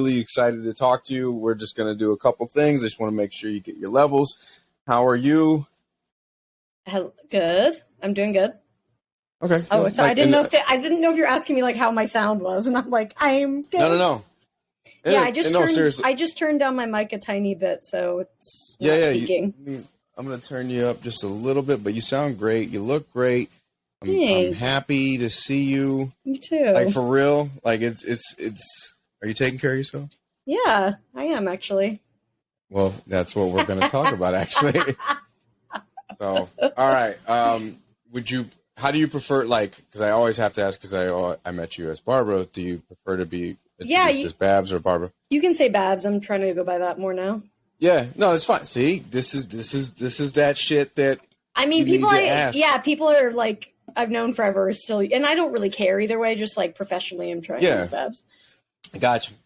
really excited to talk to you. We're just going to do a couple things. I just want to make sure you get your levels. How are you? Good. I'm doing good. Okay. Oh, so I didn't know if you're asking me like how my sound was, and I'm like, I'm good. No. Yeah, I just turned down my mic a tiny bit, so it's not peaking. I'm going to turn you up just a little bit, but you sound great. You look great. I'm happy to see you. You too. Like for real. Like it's. Are you taking care of yourself? Yeah, I am actually. Well, that's what we're going to talk about, actually. So, all right. How do you prefer, like, because I always have to ask, because I met you as Barbara. Do you prefer to be introduced as Babs or Barbara? You can say Babs. I'm trying to go by that more now. Yeah, no, it's fine. See, this is that shit that I mean, people are like, I've known forever still, and I don't really care either way. Just like professionally, I'm trying to use Babs. Got you.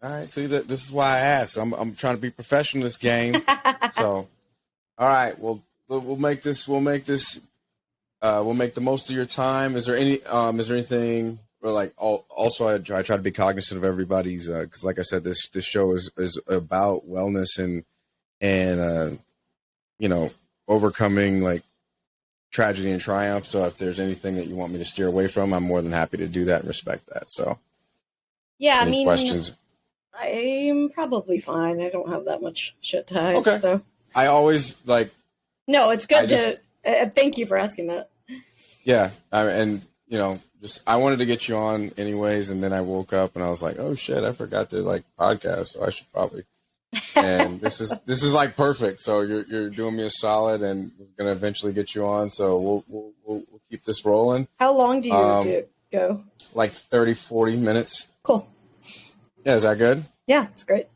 All right, see, this is why I asked. I'm trying to be professional in this game. So, all right, well, we'll make the most of your time. Is there anything? Or like, also, I try to be cognizant of everybody's, because like I said, this show is about wellness and overcoming like tragedy and triumph. So if there's anything that you want me to steer away from, I'm more than happy to do that and respect that. So yeah, any questions? I'm probably fine. I don't have that much shit to hide. Okay. So I always like. No, it's good thank you for asking that. Yeah, I wanted to get you on anyways, and then I woke up and I was like, oh shit, I forgot to like podcast, so I should probably. And this is like perfect. So you're doing me a solid, and we're gonna eventually get you on. So we'll keep this rolling. How long do you go? Like 30, 40 minutes. Cool. Yeah, is that good? Yeah, it's great.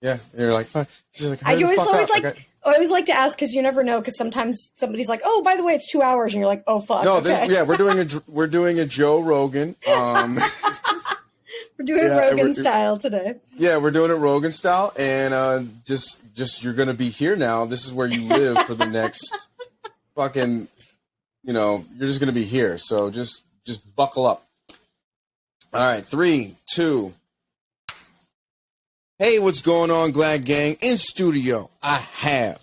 Yeah, you're like fine. She's like, I always like to ask because you never know. Because sometimes somebody's like, "Oh, by the way, it's 2 hours," and you're like, "Oh fuck." No, okay. we're doing a Joe Rogan. We're doing Rogan style today. Yeah, we're doing it Rogan style, and just you're gonna be here now. This is where you live for the next fucking. You're just gonna be here. So just buckle up. All right, 3, 2. Hey, what's going on, Glad Gang? In studio, I have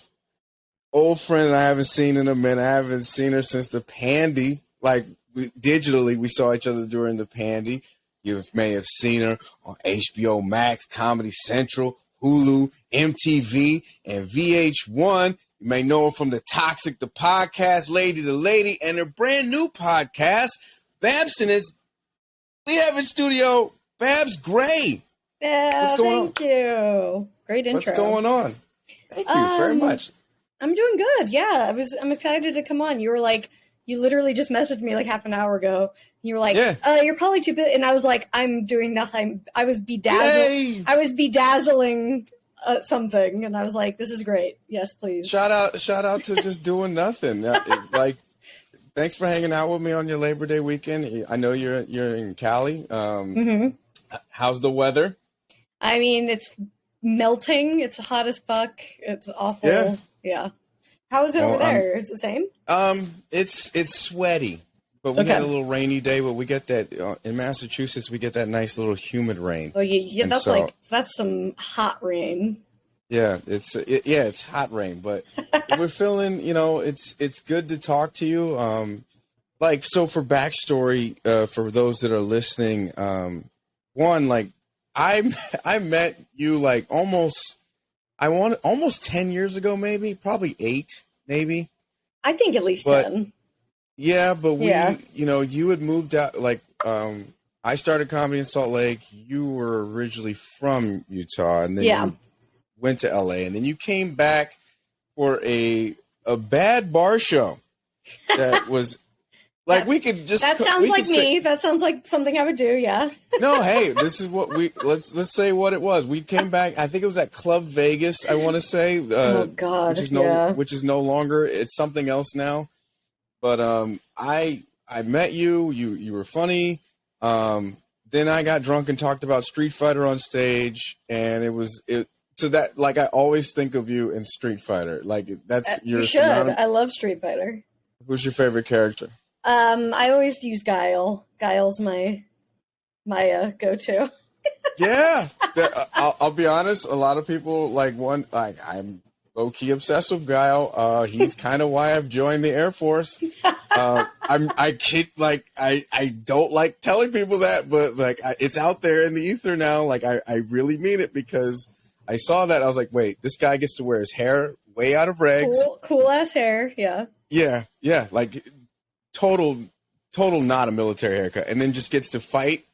old friend I haven't seen in a minute. I haven't seen her since the Pandy. Like, digitally, we saw each other during the Pandy. You may have seen her on HBO Max, Comedy Central, Hulu, MTV, and VH1. You may know her from the Toxic the Podcast, Lady to Lady, and her brand new podcast, Babstinence. We have in studio Babs Gray. Yeah, what's going on? Thank you. Great intro. What's going on? Thank you very much. I'm doing good. Yeah, I'm excited to come on. You literally just messaged me like half an hour ago. You were like, "You're probably too busy," and I was like, "I'm doing nothing." I was bedazzling. I was bedazzling something, and I was like, "This is great. Yes, please." Shout out to just doing nothing. Like, thanks for hanging out with me on your Labor Day weekend. I know you're in Cali. How's the weather? I mean, it's melting. It's hot as fuck. It's awful. Yeah. How is it over there? Is it the same? It's sweaty, but we had a little rainy day. But we get that in Massachusetts. We get that nice little humid rain. Oh yeah. That's some hot rain. Yeah, it's hot rain, but we're feeling. It's good to talk to you. So for backstory, for those that are listening, I met you like almost 10 years ago, maybe, probably 8, maybe. I think at least 10. Yeah, but you had moved out. Like, I started comedy in Salt Lake. You were originally from Utah, and then you went to LA, and then you came back for a bad bar show that was. Like we could just. That sounds like me. That sounds like something I would do. Yeah. No, hey, this is what let's say what it was. We came back. I think it was at Club Vegas. I want to say. Oh God. Which is no longer. It's something else now. But I met you. You were funny. Then I got drunk and talked about Street Fighter on stage, and it was. So that, like, I always think of you in Street Fighter. Like, that's your. You should. I love Street Fighter. Who's your favorite character? I always use Guile. Guile's my go-to. Yeah, I'll be honest. A lot of people I'm low key obsessed with Guile. He's kind of why I've joined the Air Force. I kid, I don't like telling people that, but it's out there in the ether now. I really mean it because I saw that. I was like, wait, this guy gets to wear his hair way out of regs. Cool ass hair. Yeah. Yeah. Like total not a military haircut, and then just gets to fight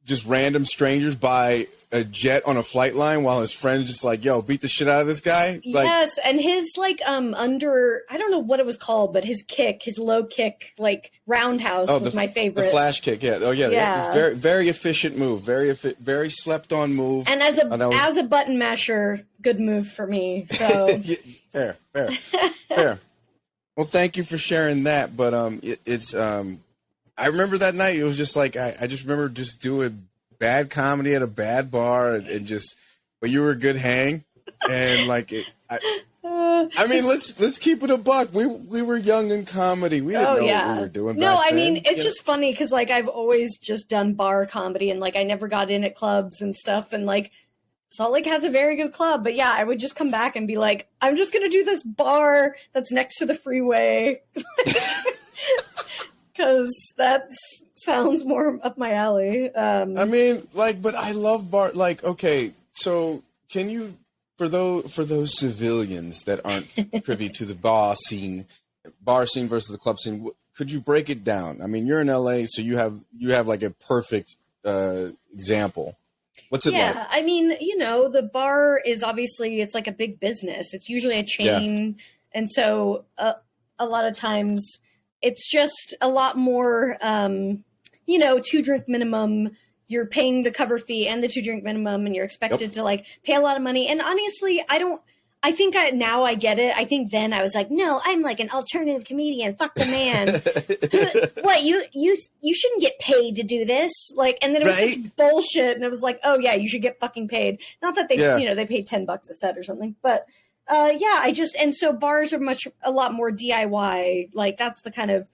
just random strangers by a jet on a flight line while his friends just like, yo, beat the shit out of this guy. Yes, and his under, I don't know what it was called, but his low kick, roundhouse was my favorite. The flash kick, yeah. Oh yeah. Yeah. Very, very efficient move. Very slept on move. And as a button masher, good move for me. So fair. Well, thank you for sharing that. But I remember that night. It was just like I just remember just doing bad comedy at a bad bar but you were a good hang, and I mean, let's keep it a buck. We were young in comedy. We didn't know what we were doing. No, back I mean, then. it's just funny because I've always just done bar comedy, and I never got in at clubs and stuff, and Salt Lake has a very good club, but yeah, I would just come back and be like, I'm just gonna do this bar that's next to the freeway. Because that sounds more up my alley. I mean, but I love bar. Okay, so can you, for those civilians that aren't privy to the bar scene versus the club scene, could you break it down? I mean, you're in LA, so you have a perfect example. What's it like? Yeah, I mean, the bar is obviously, it's like a big business. It's usually a chain, and so a lot of times. It's just a lot more, 2-drink minimum. You're paying the cover fee and the 2-drink minimum, and you're expected to pay a lot of money. And honestly, I think now I get it. I think then I was like, no, I'm an alternative comedian. Fuck the man. What, you shouldn't get paid to do this? And then it was such bullshit. And it was like, oh yeah, you should get fucking paid. Not that they, they paid $10 a set or something, but and so bars are a lot more DIY. That's the kind of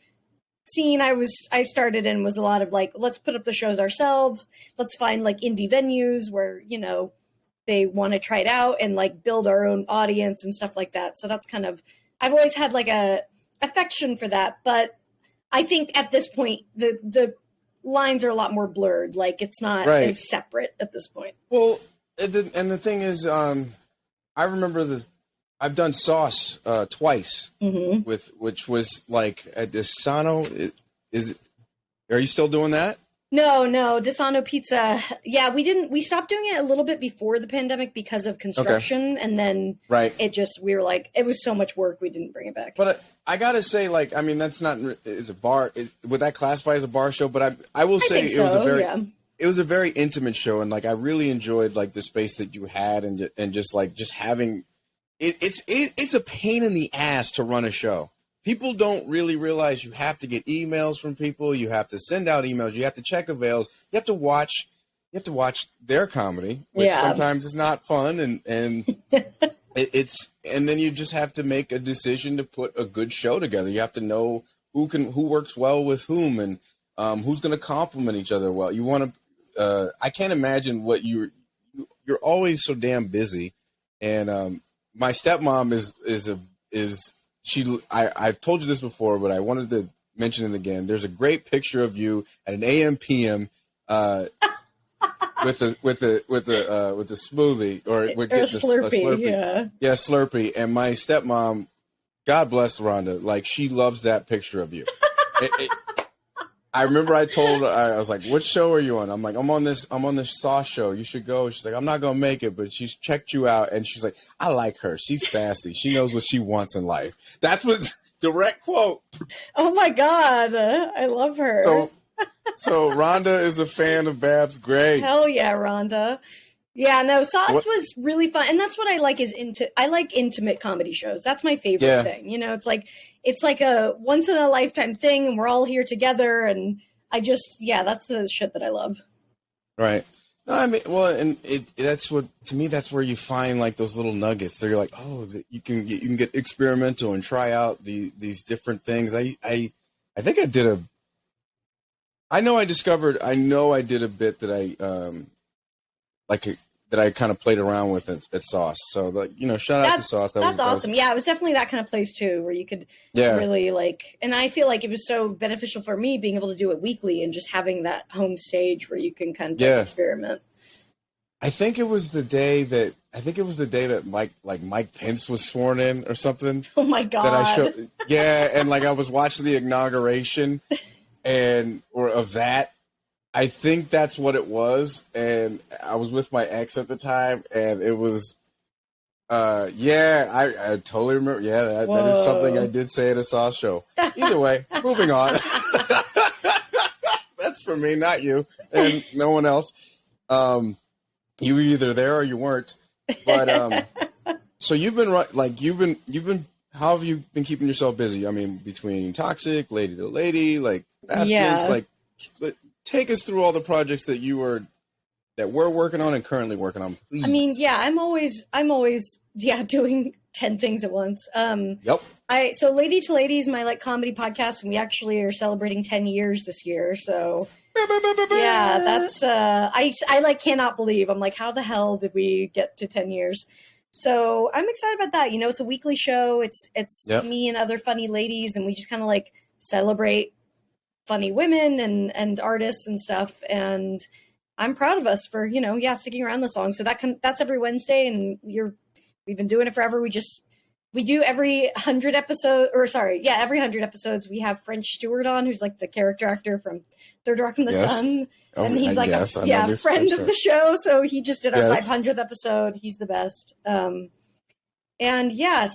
scene I started in, was a lot of let's put up the shows ourselves. Let's find indie venues where, they want to try it out and build our own audience and stuff like that. So that's kind of, I've always had a affection for that. But I think at this point, the lines are a lot more blurred. It's not as separate at this point. Well, and the thing is, I remember I've done Sauce twice which was at Desano. Are you still doing that? No, Desano Pizza. Yeah, we stopped doing it a little bit before the pandemic because of construction. And then we were it was so much work, we didn't bring it back. But I gotta say, I mean, that's not, is a bar, would that classify as a bar show? But I will say it was a very intimate show. And I really enjoyed the space that you had and just having, it's a pain in the ass to run a show. People don't really realize you have to get emails from people. You have to send out emails. You have to check avails. You have to watch their comedy, which sometimes is not fun. And and then you just have to make a decision to put a good show together. You have to know who works well with whom, and who's going to complement each other well. You want to, I can't imagine what you're always so damn busy. And, my stepmom I've told you this before, but I wanted to mention it again. There's a great picture of you at an AM PM with a smoothie or a Slurpee. Yeah, Slurpee. And my stepmom, God bless Rhonda, she loves that picture of you. I remember I told her, I was like, what show are you on? I'm like, I'm on this Sauce show. You should go. She's like, I'm not going to make it, but she's checked you out. And she's like, I like her. She's sassy. She knows what she wants in life. That's what, direct quote. Oh my God. I love her. So Rhonda is a fan of Babs. Great. Hell yeah, Rhonda. Yeah, no, Sauce was really fun. And that's what I like I like intimate comedy shows. That's my favorite thing. It's like a once in a lifetime thing, and we're all here together. And that's the shit that I love. Right. No, I mean, well, and that's where you find those little nuggets. They're like, oh, you can get experimental and try out these different things. I think I did I know I did a bit that that I kind of played around with at Sauce. So shout out to Sauce. That's awesome. Yeah, it was definitely that kind of place too, where you could really and I feel like it was so beneficial for me being able to do it weekly and just having that home stage where you can kind of experiment. I think it was the day that Mike Pence was sworn in or something. Oh my God. That I showed, and I was watching the inauguration of that. I think that's what it was, and I was with my ex at the time, and it was, I totally remember. Yeah, that is something I did say at a Sauce show. Either way, moving on. That's for me, not you, and no one else. You were either there or you weren't. But so you've been how have you been keeping yourself busy? I mean, between Toxic, Lady to Lady, Babstinence, take us through all the projects that we're working on and currently working on, please. I mean, I'm always doing 10 things at once. Yep. So Lady to Lady is my comedy podcast, and we actually are celebrating 10 years this year. So yeah, that's I cannot believe. I'm like, how the hell did we get to 10 years? So I'm excited about that. It's a weekly show. It's me and other funny ladies, and we just kind of celebrate funny women and artists and stuff. And I'm proud of us for, sticking around this long. So that's every Wednesday, and we've been doing it forever. We do every 100 episodes we have French Stewart on, who's the character actor from Third Rock from the Sun. And he's a friend of the show. So he just did our 500th episode. He's the best. So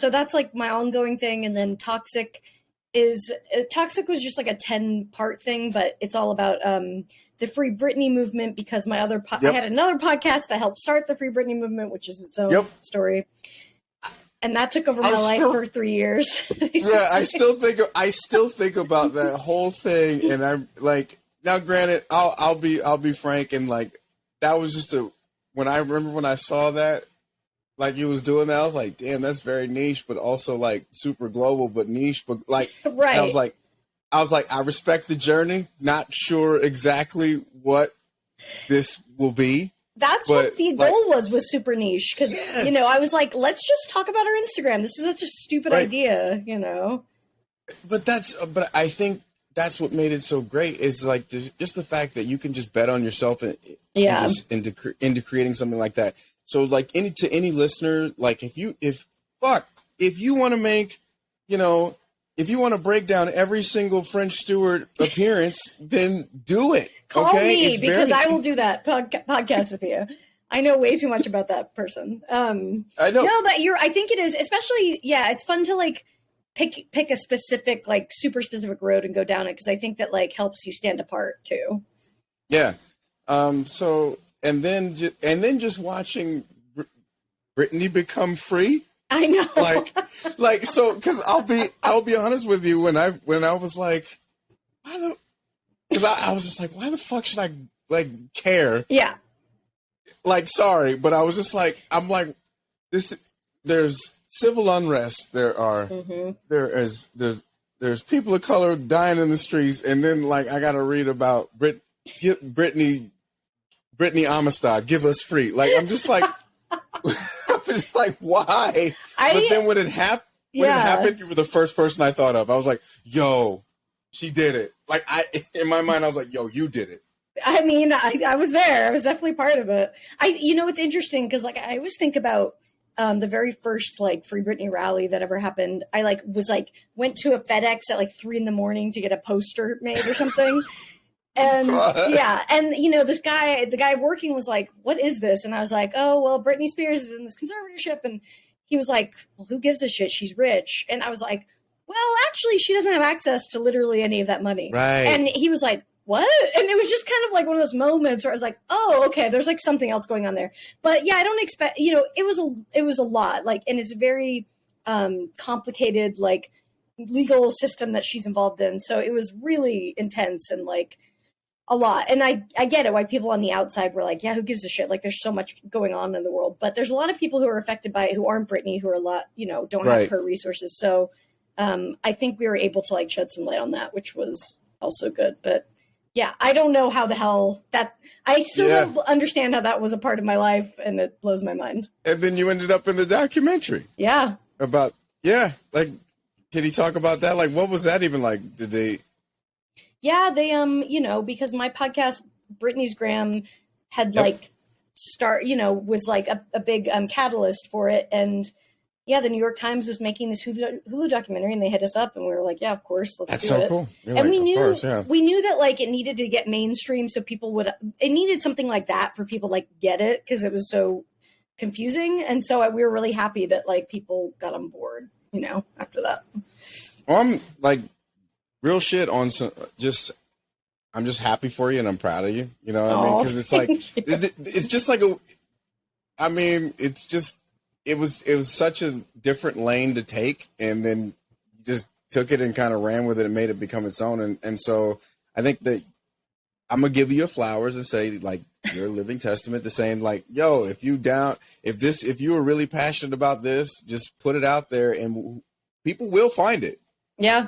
that's my ongoing thing. And then Toxic was just a 10-part thing, but it's all about the Free Britney movement, because I had another podcast that helped start the Free Britney movement, which is its own story. And that took over my life for 3 years. I still think about that whole thing, and I'm now granted, I'll be frank, and that was just when I saw that you was doing that, I was like, damn, that's very niche, but also super global, but niche, but right. I was like, I respect the journey, not sure exactly what this will be. That's what the goal was super niche, because, I was like, let's just talk about our Instagram. This is such a stupid idea, But I think that's what made it so great is just the fact that you can just bet on yourself into creating something like that. So to any listener, if you want to make, if you want to break down every single French Stewart appearance, then do it. Call me, because I will do that podcast with you. I know way too much about that person. I know. No, but I think it is, especially, it's fun to pick a specific, super specific road and go down it, because I think that helps you stand apart too. Yeah. So, and then just watching Britney become free. I know. So, because I'll be honest with you, when I was because I was just why the fuck should I care? Yeah. Sorry, but I was just this. There's civil unrest. There's people of color dying in the streets, and then I got to read about Britney Amistad, give us free. I'm just I'm just why? But then when it happened, you were the first person I thought of. I was like, yo, she did it. In my mind, I was like, yo, you did it. I mean, I was there. I was definitely part of it. It's interesting because I always think about the very first Free Britney rally that ever happened. I went to a FedEx at 3 a.m. to get a poster made or something. And and the guy working was like, what is this? And I was like, oh, well, Britney Spears is in this conservatorship. And he was like, well, who gives a shit? She's rich. And I was like, well, actually, she doesn't have access to literally any of that money. Right. And he was like, what? And it was just kind of one of those moments where I was like, oh, okay, there's something else going on there. But yeah, I don't expect, it was a lot, and it's a very complicated, legal system that she's involved in. So it was really intense and a lot. And I get it why people on the outside were like, yeah, who gives a shit? There's so much going on in the world, but there's a lot of people who are affected by it who aren't Britney, who are a lot, don't have her resources. So I think we were able to shed some light on that, which was also good. But Yeah, I don't know how the hell that. I still don't understand how that was a part of my life, and it blows my mind. And then you ended up in the documentary. Yeah. About like, can you talk about that? Like, what was that even like? Did they? Yeah, they because my podcast Britney's Gram had like was like a big catalyst for it, and yeah, the New York Times was making this Hulu documentary, and they hit us up, and we were like, yeah, of course, let's do it. That's so cool. And we knew that like it needed to get mainstream, so it needed something like that for people to like get it, because it was so confusing, and so we were really happy that like people got on board, after that. Well, I'm like real shit on some, I'm just happy for you, and I'm proud of you. You know what I mean? Because it's like it's just like it was such a different lane to take, and then just took it and kind of ran with it and made it become its own. And so I think that I'm gonna give you your flowers and say, like, you're a living testament to saying, like, yo, if you were really passionate about this, just put it out there, and people will find it. Yeah.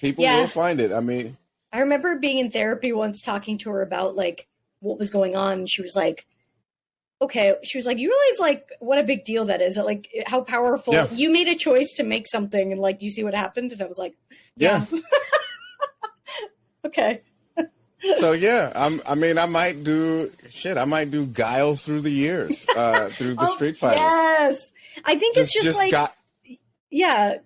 People will find it. I mean, I remember being in therapy once, talking to her about like what was going on. And she was like, okay. She was like, you realize like what a big deal that is? Like how powerful you made a choice to make something, and like, do you see what happened? And I was like, yeah. Okay. So yeah, I might do Guile through the years, through the Street Fighters. Yes. I think it's just like, yeah.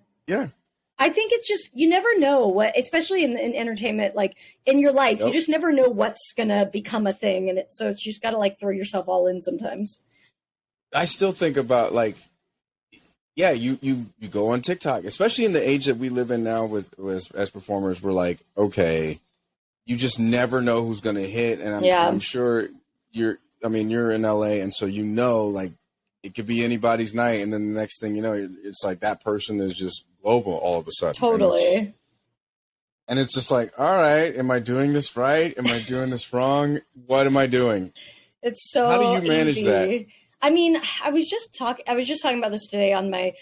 I think it's just, you never know what, especially in entertainment, like in your life, you just never know what's going to become a thing. And so it's just got to like throw yourself all in sometimes. I still think about like, you go on TikTok, especially in the age that we live in now as performers, we're like, okay, you just never know who's going to hit. And I'm sure you're in LA. And so, like it could be anybody's night. And then the next thing you know, it's like that person is just global all of a sudden. Totally. And it's just like, all right, am I doing this right? Am I doing this wrong? What am I doing? It's so How do you manage that? I mean, I was just talking about this today on my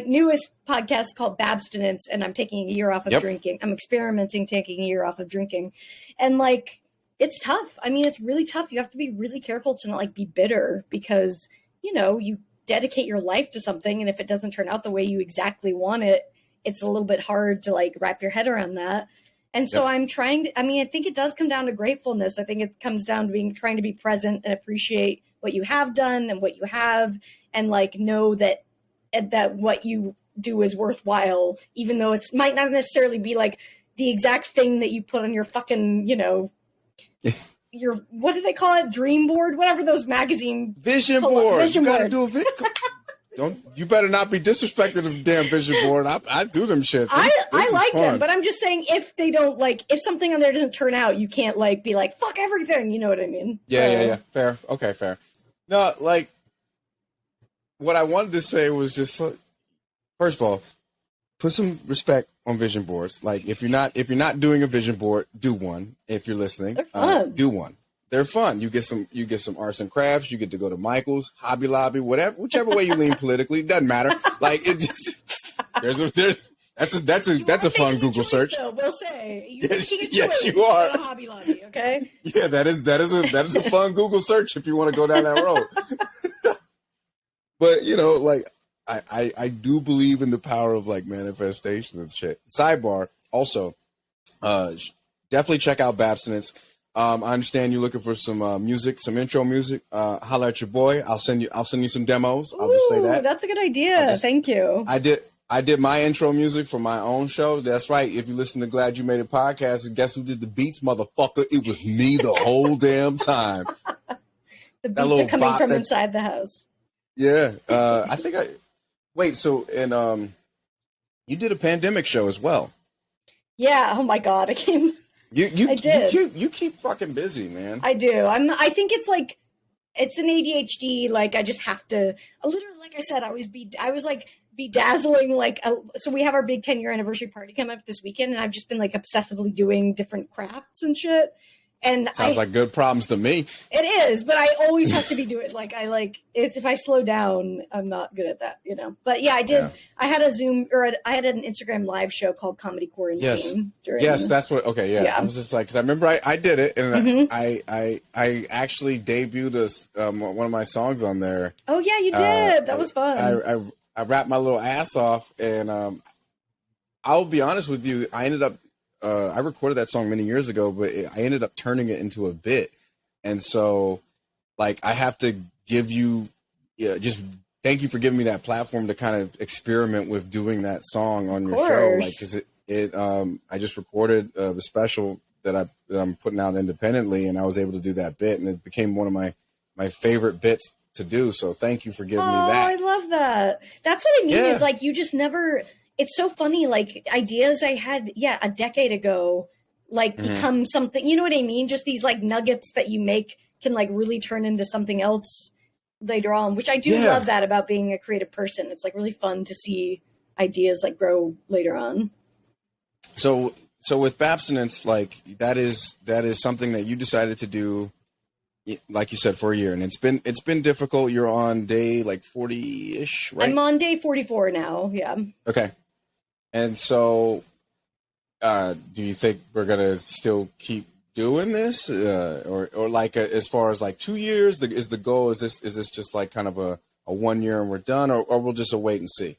newest podcast is called Babstinence, and I'm taking a year off of drinking. I'm experimenting taking a year off of drinking. And like, it's tough. I mean, it's really tough. You have to be really careful to not like be bitter, because, you dedicate your life to something, and if it doesn't turn out the way you exactly want it, it's a little bit hard to like wrap your head around that. And so I'm trying to, I think it does come down to gratefulness. I think it comes down to trying to be present and appreciate what you have done and what you have, and like know that what you do is worthwhile, even though it might not necessarily be like the exact thing that you put on your fucking, your, what do they call it? Dream board, whatever those magazine vision board. You gotta do a you better not be disrespecting the damn vision board. I do them shits. I like them, but I'm just saying, if they don't if something on there doesn't turn out, you can't like be like, fuck everything. You know what I mean? Yeah. Fair. Okay, fair. No, like what I wanted to say was just, first of all, put some respect on vision boards. Like if you're not doing a vision board, do one. If you're listening, do one. They're fun. You get some arts and crafts. You get to go to Michael's, Hobby Lobby, whichever way you lean politically. It doesn't matter. Like it just that's a fun Google search. Though, we'll say yes, you are. Go to Hobby Lobby, okay? Yeah, that is a fun Google search if you want to go down that road. But like I do believe in the power of like manifestation and shit. Sidebar. Also, definitely check out Babstinence. I understand you're looking for some music, some intro music. Holla at your boy. I'll send you some demos. I'll just say that. That's a good idea. Thank you. I did my intro music for my own show. That's right. If you listen to Glad You Made It podcast, guess who did the beats, motherfucker? It was me the whole damn time. The beats are coming from inside the house. Yeah. You did a pandemic show as well. Yeah. Oh my God. I did. You keep fucking busy, man. I do. I think it's like, it's an ADHD. Like I just have to, literally, like I said, I was bedazzling. So we have our big 10-year anniversary party coming up this weekend, and I've just been like obsessively doing different crafts and shit. And sounds like good problems to me. It is, but I always have to be doing it. Like it's if I slow down, I'm not good at that, you know. But yeah, I did. Yeah. I had a Zoom I had an Instagram live show called Comedy Quarantine. Yes, that's what. Okay, yeah. I was just like, because I remember I did it, and I actually debuted one of my songs on there. Oh yeah, you did. That was fun. I rapped my little ass off, and I'll be honest with you. I ended up. I recorded that song many years ago, but I ended up turning it into a bit. And so, like, I have to give you, just thank you for giving me that platform to kind of experiment with doing that song on your show. Like, cause I just recorded a special that I'm putting out independently, and I was able to do that bit, and it became one of my favorite bits to do. So thank you for giving me that. I love that. That's what I mean is like, you just never, it's so funny, like ideas I had, a decade ago, like become something, you know what I mean? Just these like nuggets that you make can like really turn into something else later on, which I do love that about being a creative person. It's like really fun to see ideas like grow later on. So with Babstinence, like that is something that you decided to do, like you said, for a year, and it's been difficult. You're on day like 40-ish, right? I'm on day 44 now. Yeah. Okay. And so, do you think we're gonna still keep doing this, or like as far as like 2 years? Is the goal? Is this just like kind of a 1 year and we're done, or we'll just wait and see?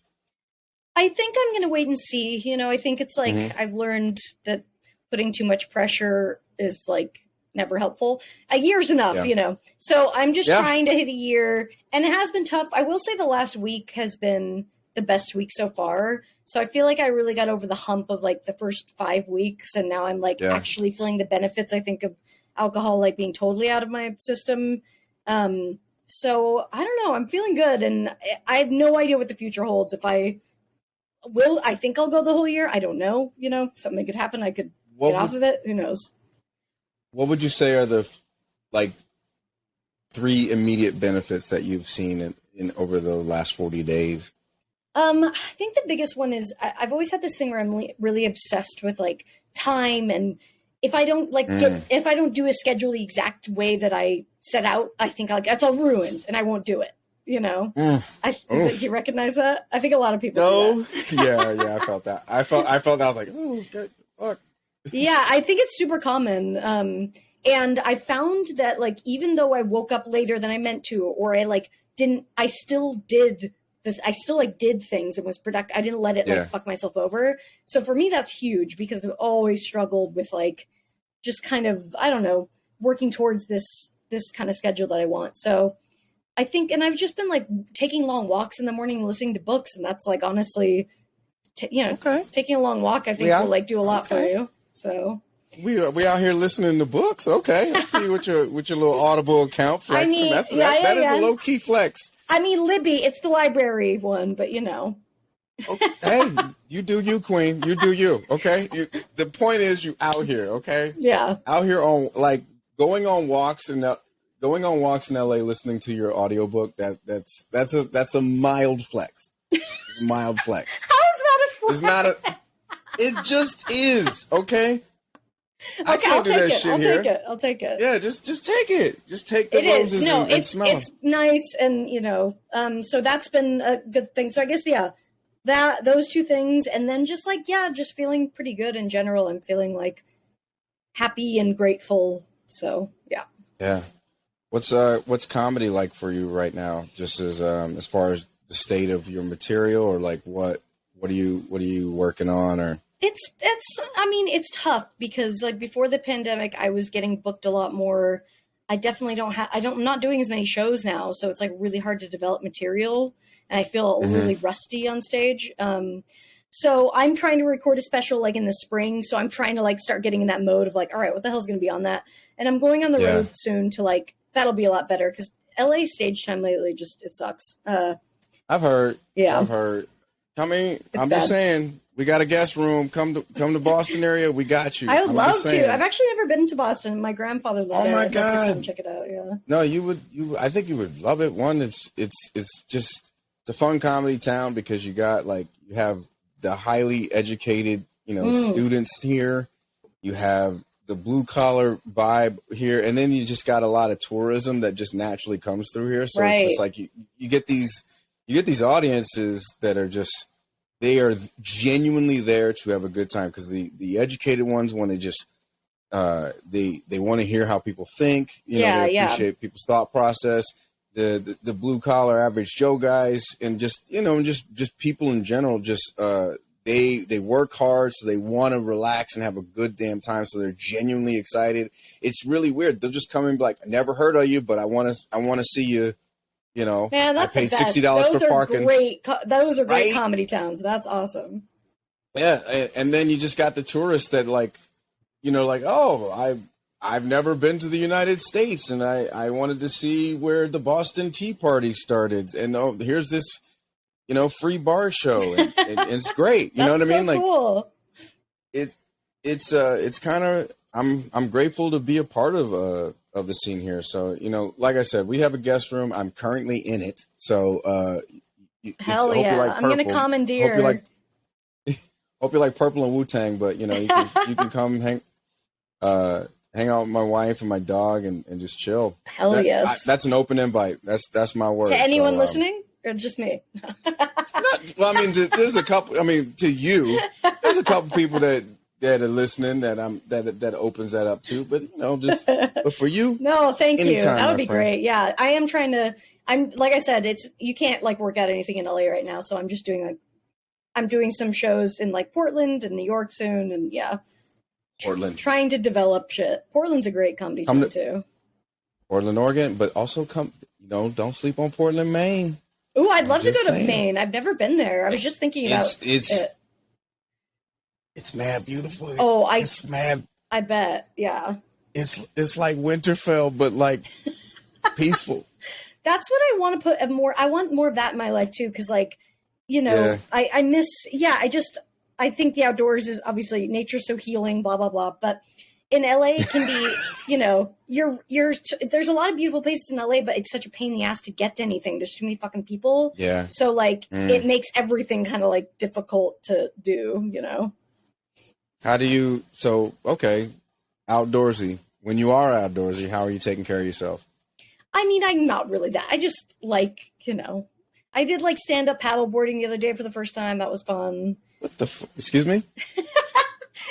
I think I'm gonna wait and see. You know, I think it's like I've learned that putting too much pressure is like never helpful. A year's enough, you know. So I'm just trying to hit a year, and it has been tough. I will say the last week has been the best week so far. So I feel like I really got over the hump of like the first 5 weeks, and now I'm like actually feeling the benefits, I think, of alcohol like being totally out of my system. So I don't know, I'm feeling good, and I have no idea what the future holds. If I think I'll go the whole year. I don't know, you know, something could happen. I could get off of it. Who knows? What would you say are the like 3 immediate benefits that you've seen in over the last 40 days? I think the biggest one is I've always had this thing where I'm really obsessed with like time, and if I don't like if I don't do a schedule the exact way that I set out, I think that's all ruined and I won't do it. You know, do you recognize that? I think a lot of people. No, do that. yeah, I felt that. I felt that. I was like, oh, good fuck. Yeah, I think it's super common. And I found that like even though I woke up later than I meant to, or I still did things and was productive. I didn't let it like fuck myself over. So for me, that's huge because I've always struggled with like just kind of, I don't know, working towards this kind of schedule that I want. So I think, and I've just been like taking long walks in the morning and listening to books. And that's like, honestly, taking a long walk, I think will like do a lot for you. So we out here listening to books. Okay. I see what your little Audible account flexing. I mean, that is a low key flex. I mean, Libby, it's the library one, but you know. Okay. Hey, you do you, queen. You do you. Okay. The point is, you out here. Okay. Yeah. Out here on like going on walks in LA, listening to your audiobook. That's a mild flex. Mild flex. How is that a flex? It's not a. It just is. Okay. I can't do that shit here. I'll take it. Yeah, just take it. Just take the roses and smell them. It's nice, and you know, so that's been a good thing. So I guess those 2 things, and then just like just feeling pretty good in general. I'm feeling like happy and grateful. So yeah. What's comedy like for you right now? Just as far as the state of your material, or like what are you working on, or? It's tough because like before the pandemic, I was getting booked a lot more. I definitely I'm not doing as many shows now. So it's like really hard to develop material, and I feel really rusty on stage. So I'm trying to record a special like in the spring. So I'm trying to like start getting in that mode of like, all right, what the hell's going to be on that? And I'm going on the road soon to like, that'll be a lot better. Cause LA stage time lately, it sucks. I've heard. I mean, I'm just saying, we got a guest room. Come to Boston area. We got you. I would love to. I've actually never been to Boston. My grandfather lived there. Oh my God. Come check it out. Yeah. No, you would. I think you would love it. One, it's a fun comedy town because you have the highly educated, students here. You have the blue collar vibe here, and then you just got a lot of tourism that just naturally comes through here. So it's just like you get these audiences that are just, they are genuinely there to have a good time, because the educated ones want to just they want to hear how people think. They appreciate people's thought process. The blue collar average Joe guys, and just just people in general, just they work hard, so they want to relax and have a good damn time, so they're genuinely excited. It's really weird. They'll just come and be like, I never heard of you, but I want to see you. Man, that's I paid $60 for parking. Those are great comedy towns. That's awesome. Yeah, and then you just got the tourists that I've never been to the United States, and I wanted to see where the Boston Tea Party started, and here's this free bar show, and it's great. You know what I mean? Cool. It's kind of, I'm grateful to be a part of the scene here. So like I said, we have a guest room. I'm currently in it. So hell yeah, like I'm gonna commandeer. Hope you like Purple and Wu-Tang, but you can come hang out with my wife and my dog and just chill. Hell yes. That's an open invite. That's my word. To anyone listening? Or just me? There's a couple. To you, there's a couple people that are listening that opens that up too. But but for you, no, thank you. That would be great. Yeah, I am trying to. I'm like I said, you can't work out anything in LA right now, so I'm just doing I'm doing some shows in Portland and New York soon, and Portland. Trying to develop shit. Portland's a great comedy town too. Portland, Oregon, but also don't sleep on Portland, Maine. Ooh, I'd love to go to Maine. I've never been there. I was just thinking about it. It's mad beautiful. Oh, it's mad. I bet. Yeah. It's like Winterfell, but peaceful. That's what I want to put more. I want more of that in my life too, because I miss. Yeah, I think the outdoors is obviously nature's so healing. Blah blah blah, but. In LA, it can be, there's a lot of beautiful places in LA, but it's such a pain in the ass to get to anything. There's too many fucking people. Yeah. So it makes everything kind of difficult to do, How do you, outdoorsy. When you are outdoorsy, how are you taking care of yourself? I'm not really that. I just I did stand-up paddleboarding the other day for the first time. That was fun. What the excuse me?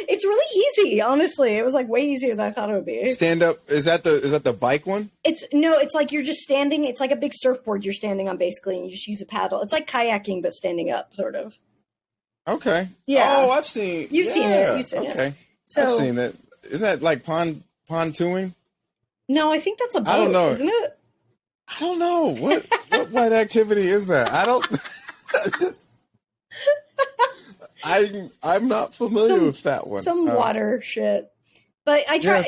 It's really easy, honestly. It was way easier than I thought it would be. Stand up, is that the bike one? It's you're just standing. It's like a big surfboard you're standing on basically, and you just use a paddle. It's like kayaking but standing up, sort of. Okay. Yeah. Oh, I've seen. You've seen it. Okay. So I've seen that. Isn't that pontooning? No, I think that's a boat. I don't know. Isn't it? I don't know what activity is that. I don't. I'm not familiar with that one. Some water shit. But I try,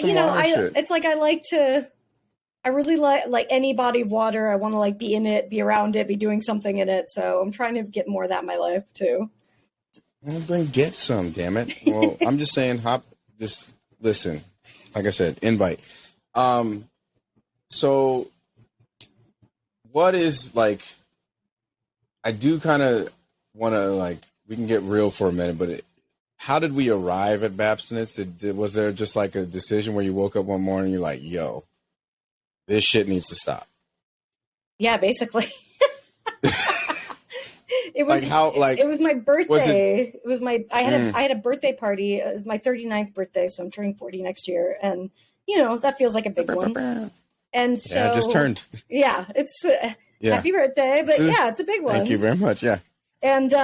I really like any body of water. I want to be in it, be around it, be doing something in it. So I'm trying to get more of that in my life too. Well, then get some, damn it. Well, I'm just saying, just listen. Like I said, invite. So what is I do kind of want to we can get real for a minute, but how did we arrive at Babstinence? Was there just a decision where you woke up one morning and you're like, yo, this shit needs to stop? Yeah, basically. It was it was my birthday. I had a birthday party. It was my 39th birthday, so I'm turning 40 next year, and that feels like a big one. And so I just turned. Yeah, it's happy birthday, but it's a big one. Thank you very much. Yeah. And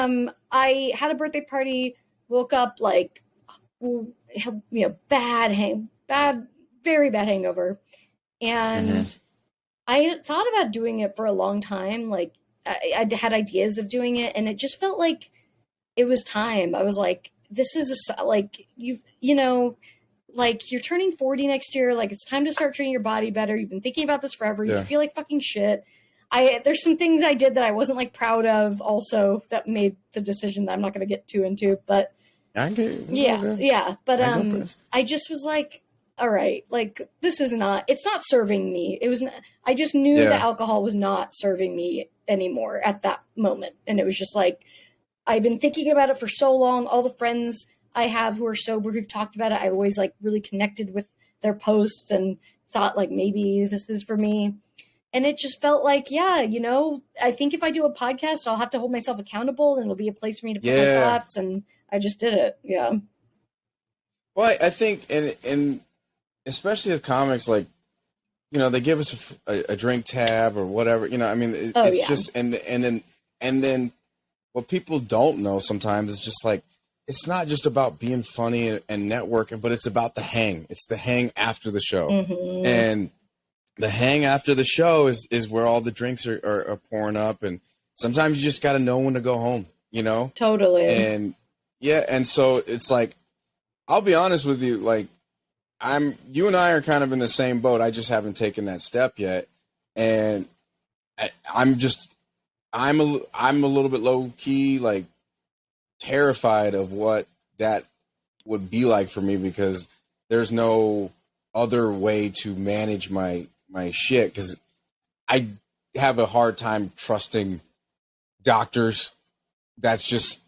I had a birthday party, woke up very bad hangover. And I had thought about doing it for a long time. I had ideas of doing it, and it just felt like it was time. I was like, this is you're turning 40 next year. It's time to start treating your body better. You've been thinking about this forever. Yeah. You feel like fucking shit. There's some things I did that I wasn't proud of also that made the decision that I'm not going to get too into, but I get it. Yeah. But I just was all right, this is it's not serving me. It was, I just knew that alcohol was not serving me anymore at that moment. And it was just I've been thinking about it for so long. All the friends I have who are sober who've talked about it, I always like really connected with their posts and thought like maybe this is for me. And it just felt like, yeah, you know, I think if I do a podcast, I'll have to hold myself accountable and it'll be a place for me to put my thoughts. And I just did it. Yeah. Well, I think, and especially as comics, like, you know, they give us a drink tab or whatever, you know, I mean, it's just, and then what people don't know sometimes is just like, it's not just about being funny and networking, but it's about the hang. It's the hang after the show. Mm-hmm. And the hang after the show is where all the drinks are pouring up. And sometimes you just got to know when to go home, you know? Totally. And yeah. And so it's like, I'll be honest with you. Like you and I are kind of in the same boat. I just haven't taken that step yet. And I'm a little bit low key, like terrified of what that would be like for me, because there's no other way to manage my shit, because I have a hard time trusting doctors. That's just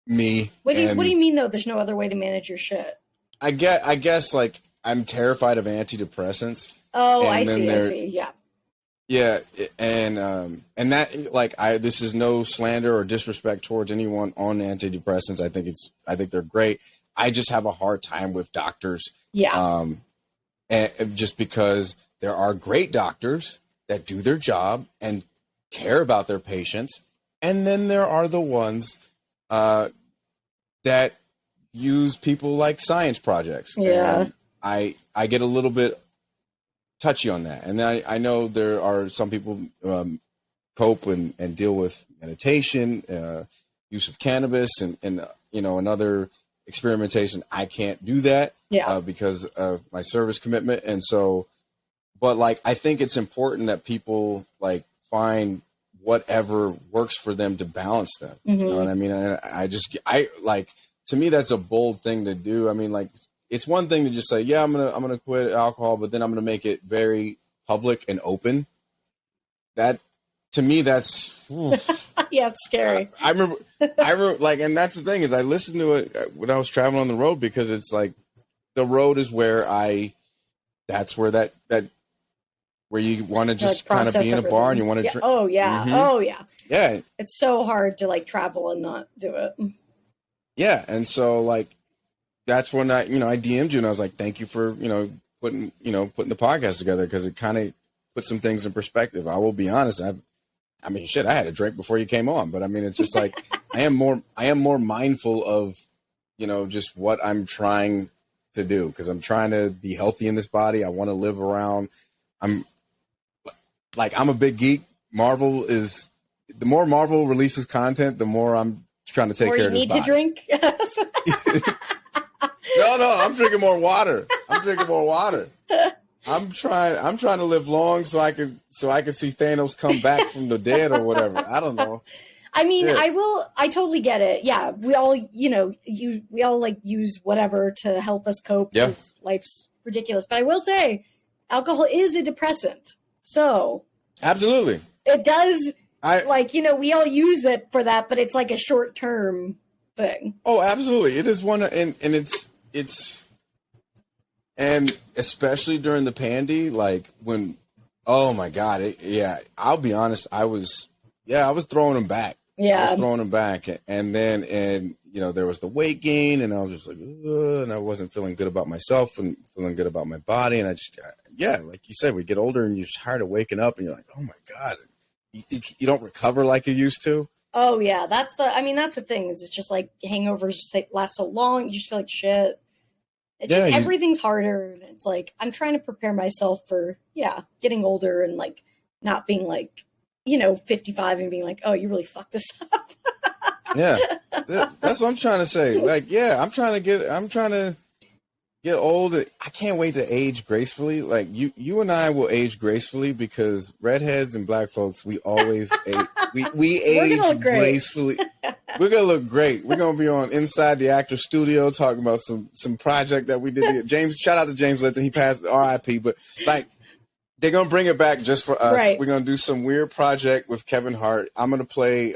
me. What do you mean though? There's no other way to manage your shit? I guess like I'm terrified of antidepressants. Oh, I see. Yeah. Yeah, and that, like, this is no slander or disrespect towards anyone on antidepressants. I think they're great. I just have a hard time with doctors. Yeah. And just because there are great doctors that do their job and care about their patients, and then there are the ones that use people like science projects. Yeah. And I get a little bit touchy on that. And I know there are some people cope and deal with meditation, use of cannabis, and you know, another experimentation. I can't do that because of my service commitment. And so, but like, I think it's important that people like find whatever works for them to balance them. Mm-hmm. You know what I mean? I like, to me, that's a bold thing to do. I mean, like, it's one thing to just say, yeah, I'm gonna quit alcohol, but then I'm gonna make it very public and open. That, to me, that's yeah, it's scary. I remember like, and that's the thing, is I listened to it when I was traveling on the road, because it's like the road is where that's where that where you want to just kind of be in a bar and you want to drink. Oh yeah. Mm-hmm. Oh yeah. Yeah. It's so hard to like travel and not do it. Yeah, and so like, that's when I DM'd you and I was like, thank you for, putting the podcast together, because it kind of puts some things in perspective. I will be honest. I had a drink before you came on, but I mean, it's just like, I am more mindful of, just what I'm trying to do, because I'm trying to be healthy in this body. I want to live around. I'm a big geek. The more Marvel releases content, the more I'm trying to take care of this body. You need to drink? No, I'm drinking more water. I'm trying to live long so I can see Thanos come back from the dead or whatever. I don't know. I mean, yeah. I totally get it. Yeah. We all, we all like use whatever to help us cope because life's ridiculous. But I will say, alcohol is a depressant. So absolutely. It does, we all use it for that, but it's like a short-term thing. Oh, absolutely. It is one, and and especially during the pandy, like when, oh my God, I'll be honest, I was throwing them back. Yeah. I was throwing them back, and then there was the weight gain, and I was just like, ugh, and I wasn't feeling good about myself and feeling good about my body, and I just, like you said, we get older and you're tired of waking up, and you're like, oh my God, you don't recover like you used to. Oh yeah, that's the thing, is it's just like hangovers last so long, you just feel like shit. It's just everything's harder, and it's like I'm trying to prepare myself for getting older and like not being like 55 and being like, oh, you really fucked this up. Yeah, that's what I'm trying to say. Like, I'm trying to get old. I can't wait to age gracefully. Like you and I will age gracefully, because redheads and black folks, we always age. We age gracefully. We're gonna look great. We're gonna be on Inside the Actor Studio talking about some project that we did. James, shout out to James Lipton. He passed, R.I.P. But like, they're gonna bring it back just for us. Right. We're gonna do some weird project with Kevin Hart. I'm gonna play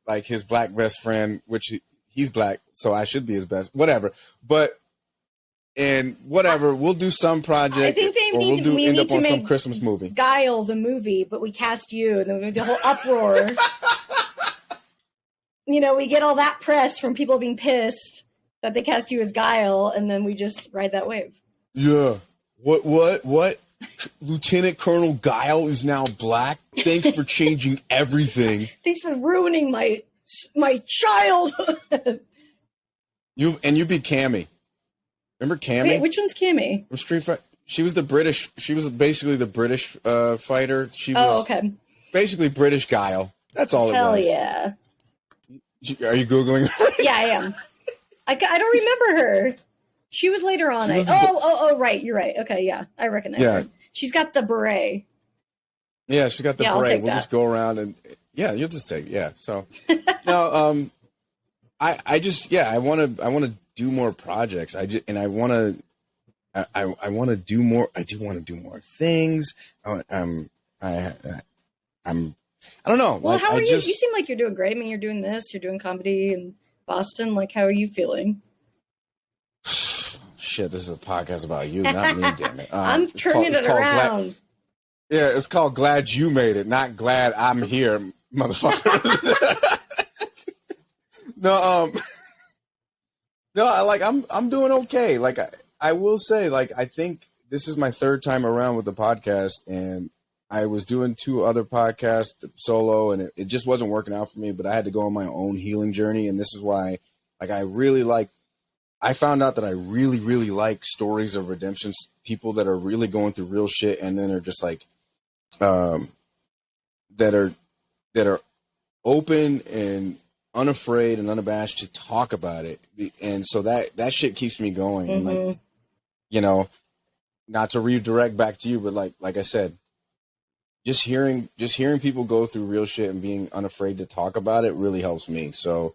like his black best friend, which he's black, so I should be his best. Whatever. But we'll do some project. I think we end need up to on make some Christmas movie. Guile the movie, but we cast you, and then the whole uproar. We get all that press from people being pissed that they cast you as Guile, and then we just ride that wave. Yeah. What? Lieutenant Colonel Guile is now black? Thanks for changing everything. Thanks for ruining my childhood. You be Cammy. Remember Cammy? Wait, which one's Cammy? From Street Fighter. She was basically the British fighter. She was okay. Basically British Guile. That's all it was. Hell yeah. Are you Googling her? Yeah, I am. I don't remember her. She was later on. Right. You're right. Okay, yeah. I recognize her. She's got the beret. Yeah, she's got the beret. We'll just go around and you'll just take it. Yeah. So no, I want to do more projects. I want to do more. I do want to do more things. I don't know. Well, how are you? You seem like you're doing great. I mean, you're doing this. You're doing comedy in Boston. Like, how are you feeling? Shit, this is a podcast about you, not me. Damn it! I'm turning it around. It's called "Glad You Made It," not "Glad I'm Here," motherfucker. No, I'm doing okay. Like I will say, like I think this is my third time around with the podcast, and I was doing 2 other podcasts solo, and it just wasn't working out for me. But I had to go on my own healing journey, and this is why, like, I found out that I really, really like stories of redemption, people that are really going through real shit, and then are just like, that are open and unafraid and unabashed to talk about it, and so that shit keeps me going. Mm-hmm. And like, not to redirect back to you, but like I said, just hearing people go through real shit and being unafraid to talk about it really helps me. So,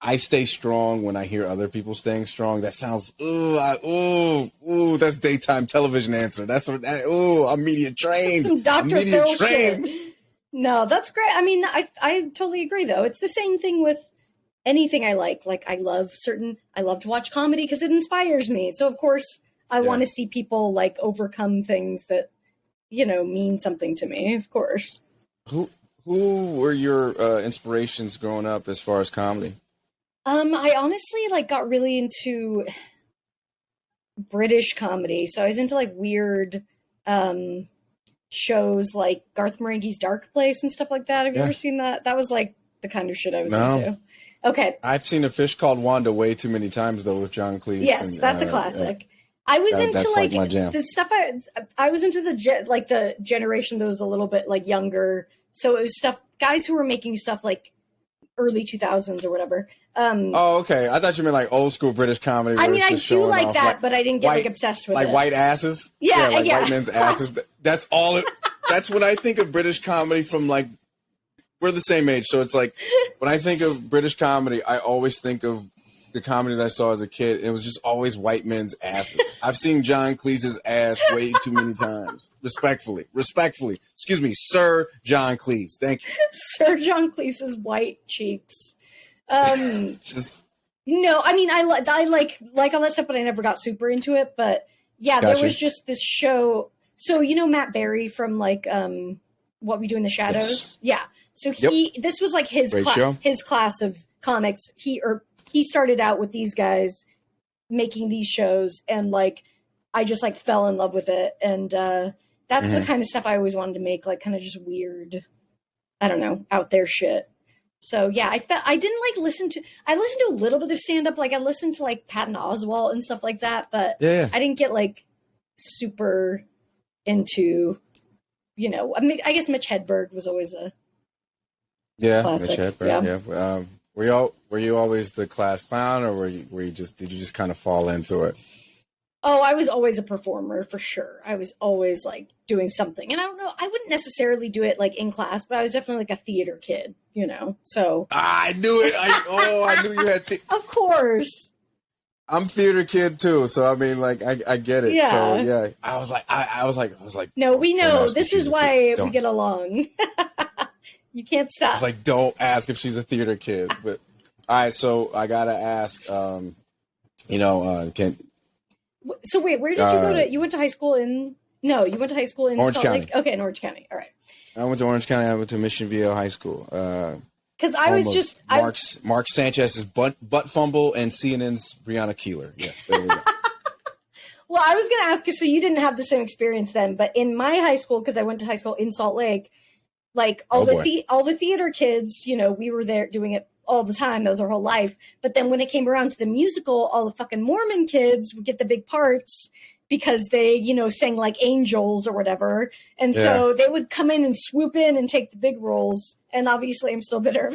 I stay strong when I hear other people staying strong. That sounds, that's daytime television answer. That's what, I'm media trained. Some Dr. Phil shit. No, that's great. I mean, I totally agree, though. It's the same thing with anything I like. Like, I love to watch comedy because it inspires me. So, of course, I want to see people, like, overcome things that, mean something to me, of course. Who were your inspirations growing up as far as comedy? I honestly got really into British comedy. So I was into weird shows like Garth Marenghi's Dark Place and stuff like that. Have you ever seen that? That was the kind of shit I was into. Okay. I've seen A Fish Called Wanda way too many times though with John Cleese. Yes, that's a classic. I was into my jam. The stuff I was into the generation that was a little bit younger. So it was guys who were making stuff early 2000s or whatever. Okay. I thought you meant old school British comedy. I mean, I do like that, but I didn't get obsessed with it. White asses? Yeah, white men's asses. That's all it, that's when I think of British comedy from we're the same age. So it's when I think of British comedy, I always think of the comedy that I saw as a kid. It was just always white men's asses. I've seen John Cleese's ass way too many times. Respectfully. Excuse me, Sir John Cleese. Thank you. Sir John Cleese's white cheeks. No, I mean, I like all that stuff, but I never got super into it. But yeah, there was just this show. So, Matt Berry from What We Do in the Shadows. Yes. Yeah. So this was his class of comics. He started out with these guys making these shows, and I just fell in love with it. And that's the kind of stuff I always wanted to make, kind of just weird, I don't know, out there shit. So yeah, I didn't listen to a little bit of stand up. I listened to Patton Oswalt and stuff like that, but I didn't get super into, I mean, I guess Mitch Hedberg was always a classic. Mitch Hedberg. Yeah. Were you always the class clown, or did you just kind of fall into it? Oh, I was always a performer for sure. I was always doing something, and I don't know. I wouldn't necessarily do it in class, but I was definitely a theater kid, So I knew it. I knew you had. Of course. I'm theater kid too, so I mean, I get it. Yeah. So yeah, I was like. No, we know. This is why we get along. You can't stop. I was don't ask if she's a theater kid, but right, so I gotta ask. Can So wait, where did you go to? You went to high school in? No, you went to high school in Orange Salt County. Lake. Okay, in Orange County. All right. I went to Orange County. I went to Mission Viejo High School. Because I was just Mark Sanchez's butt fumble and CNN's Breonna Keeler. Yes, there we go. Well, I was going to ask you, so you didn't have the same experience then, but in my high school, because I went to high school in Salt Lake, like all the theater kids, we were there doing it all the time. That was our whole life. But then when it came around to the musical, all the fucking Mormon kids would get the big parts because they, sang like angels or whatever. And so they would come in and swoop in and take the big roles. And obviously I'm still bitter.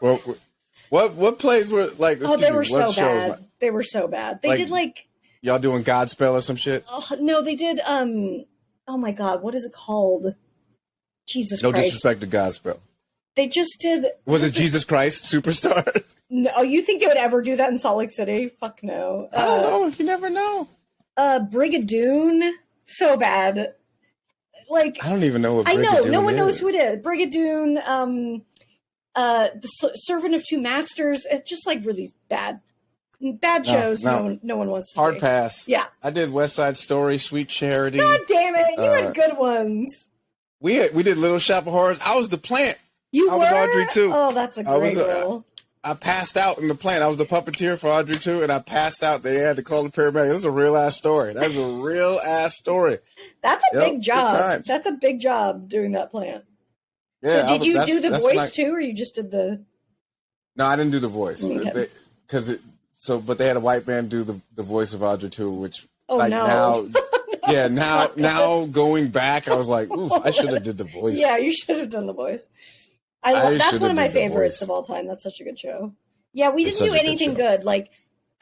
Well, what plays were like? Oh, they were so bad. They were so bad. They did like y'all doing Godspell or some shit. No, they did. Oh my God, what is it called? Jesus Christ! No disrespect to Godspell. They just did. Was it Jesus Christ Superstar? No, you think they would ever do that in Salt Lake City? Fuck no. I don't know. You never know. Brigadoon, so bad. Like I don't even know what Brigadoon is. I know no one knows who it is. Brigadoon. The Servant of Two Masters. It's just like really bad shows. No one wants to hard see. Pass. Yeah, I did West Side Story, Sweet Charity. God damn it, you had good ones. We did Little Shop of Horrors. I was the plant. I was Audrey too. Oh, that's a great role. I passed out in the plant. I was the puppeteer for Audrey too, and I passed out. They had to call the paramedic. This is a real ass story. That's a real ass story. That's a big job. That's a big job doing that plant. Yeah, so did you do the voice too, or you just did the? No, I didn't do the voice but they had a white man do the voice of Audrey too, which now now going back, I was like, oof, I should have did the voice. Yeah, you should have done the voice. That's one of my favorites of all time. That's such a good show. Yeah, we didn't do anything good. Like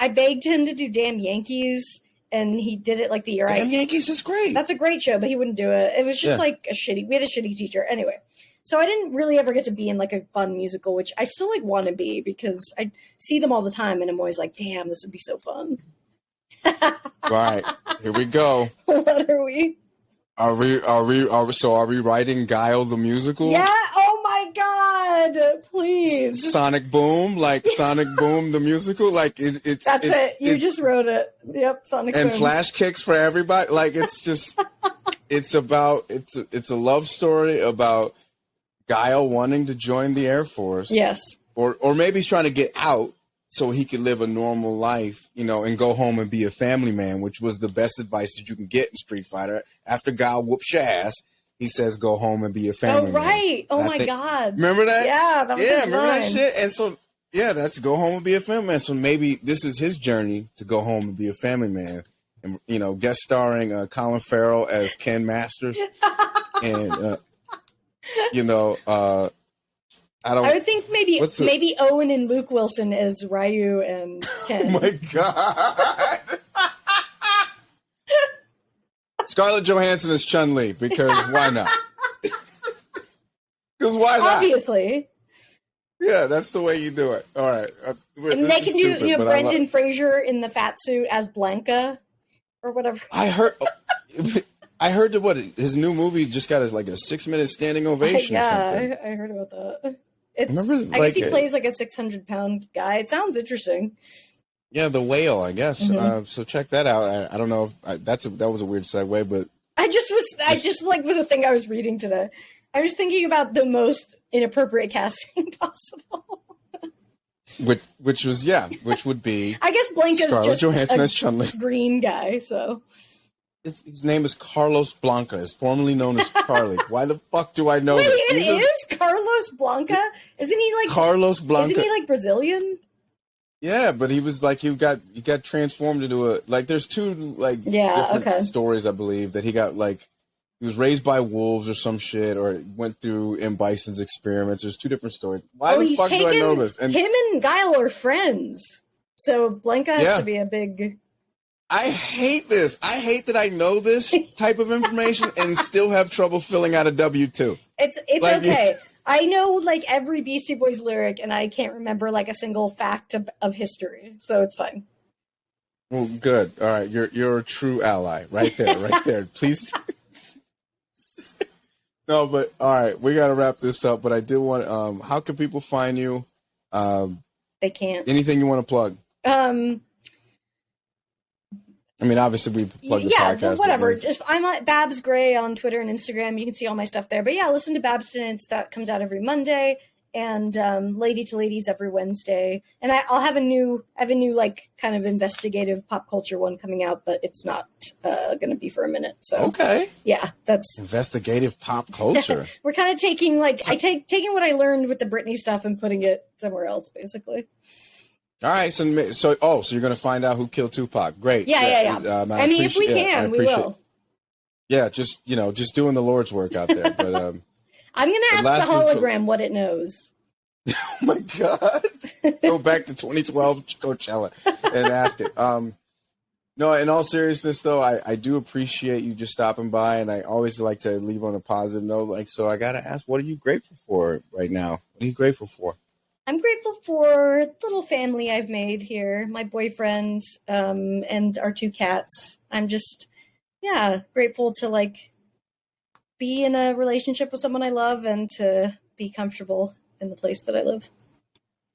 I begged him to do Damn Yankees, and he did it like the year Damn Yankees is great. That's a great show, but he wouldn't do it. It was just like we had a shitty teacher. Anyway. So I didn't really ever get to be in like a fun musical, which I still like want to be because I see them all the time and I'm always like, damn, this would be so fun. All right, here we go. What are we? Are we writing Guile the musical? Yeah. Oh my God, please. Sonic Boom, like Sonic Boom the musical, like it's. That's it. You just wrote it. Yep, Sonic Boom. And Flash Kicks for everybody. Like it's just, it's a love story about Guile wanting to join the Air Force. Yes. Or maybe he's trying to get out so he could live a normal life, and go home and be a family man, which was the best advice that you can get in Street Fighter. After Guile whoops your ass, he says, go home and be a family man. Oh, right. Oh, my God. Remember that? Yeah, that was remember that shit? And so, that's go home and be a family man. So maybe this is his journey to go home and be a family man. And, guest starring Colin Farrell as Ken Masters. And, I would think maybe Owen and Luke Wilson as Ryu and Ken. Oh my God. Scarlett Johansson as Chun-Li, because why not? Because why not? Obviously. Yeah, that's the way you do it. All right. And they can do, Brendan Fraser in the fat suit as Blanca or whatever. I heard that his new movie just got a 6-minute standing ovation. Yeah, or something. I heard about that. I guess he plays like a 600-pound guy. It sounds interesting. Yeah, The Whale, I guess. Mm-hmm. So check that out. I don't know if that was a weird segue, but I just was a thing I was reading today. I was thinking about the most inappropriate casting possible. Which would be I guess Blanca's Scarlett just Johansson a as Chun-Li. green guy, so his name is Carlos Blanca. Is formerly known as Charlie. Why the fuck do I know Wait, this? it is Carlos Blanca? Isn't he like Carlos Blanca? Isn't he like Brazilian? Yeah, but he was like he got transformed into there's two different stories, I believe, that he got he was raised by wolves or some shit, or went through M. Bison's experiments. There's two different stories. Why the fuck do I know this? And him and Guile are friends. So Blanca has to be a big... I hate this. I hate that I know this type of information and still have trouble filling out a W-2. It's okay. I know every Beastie Boys lyric, and I can't remember a single fact of history, so it's fine. Well, good. All right, you're a true ally, right there. Please. No, but all right, we got to wrap this up. But I did want. How can people find you? They can't. Anything you want to plug? I mean, obviously we plug the podcast. Whatever. Just I'm at Babs Gray on Twitter and Instagram. You can see all my stuff there. But yeah, listen to Babstinence. That comes out every Monday, and Lady to Ladies every Wednesday. And I'll have a new like kind of investigative pop culture one coming out, but it's not going to be for a minute. So okay, yeah, that's investigative pop culture. We're kind of taking taking what I learned with the Britney stuff and putting it somewhere else, basically. All right, so you're going to find out who killed Tupac. Great. Yeah. I mean, if we can, we will. Yeah, just doing the Lord's work out there. But I'm going to ask the hologram what it knows. Oh my God! Go back to 2012 Coachella and ask it. No, in all seriousness, though, I do appreciate you just stopping by, and I always like to leave on a positive note. So I got to ask, what are you grateful for right now? What are you grateful for? I'm grateful for the little family I've made here, my boyfriend, and our 2 cats. I'm just, grateful to be in a relationship with someone I love and to be comfortable in the place that I live.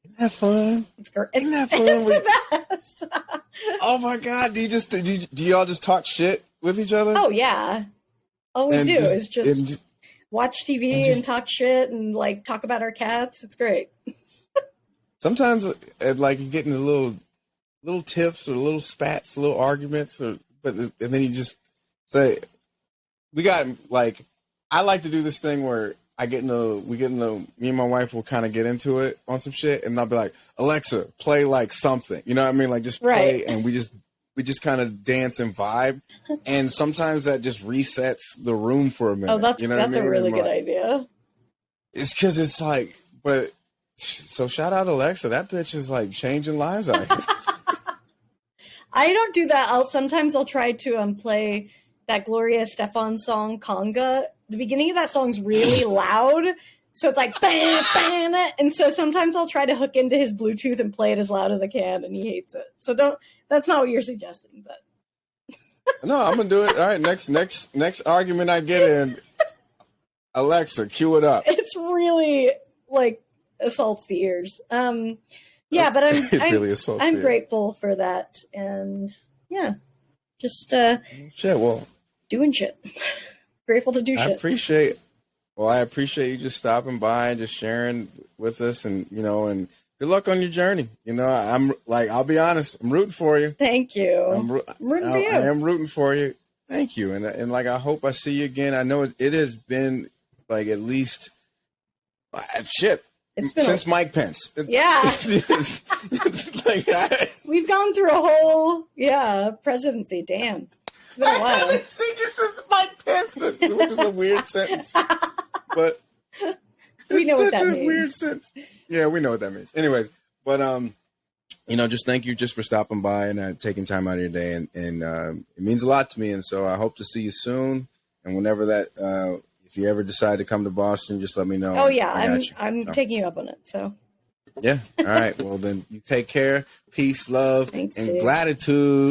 Isn't that fun? It's great. Isn't that fun? It's the best. Oh my God! Do y'all just talk shit with each other? Oh yeah. All we do is just watch TV and talk shit and talk about our cats. It's great. Sometimes, you get into little tiffs or little spats, little arguments, and then you just say, I like to do this thing where me and my wife will kind of get into it on some shit, and I'll be like, Alexa, play something, you know what I mean? Just play, and we just kind of dance and vibe, and sometimes that just resets the room for a minute. Oh, that's a really good idea. It's because it's but. So shout out Alexa. That bitch is changing lives out here. I don't do that. Sometimes I'll try to play that Gloria Estefan song Conga. The beginning of that song's really loud, so it's bam, bam, and so sometimes I'll try to hook into his Bluetooth and play it as loud as I can, and he hates it. So that's not what you're suggesting, but no, I'm gonna do it. All right, next argument I get in, Alexa, cue it up. It's really assaults the ears. But I'm really I'm grateful for that, and just shit. Well, doing shit. Grateful to do shit. I appreciate you just stopping by and just sharing with us, and and good luck on your journey. I'll be honest, I'm rooting for you. Thank you. I'm rooting for you. I am rooting for you. Thank you, and I hope I see you again. I know it has been at least shit. It's been since Mike Pence. Yeah. We've gone through a whole, presidency. Damn. It's been a while. I haven't seen you since Mike Pence, which is a weird sentence. But we know what that means. Such a weird sentence. Yeah, we know what that means. Anyways, but just thank you just for stopping by and taking time out of your day. And it means a lot to me. And so I hope to see you soon. And whenever that if you ever decide to come to Boston, just let me know. Oh yeah, I'm taking you up on it. So yeah, all right. Well then, you take care. Peace, love, Thanks, and dude. gratitude.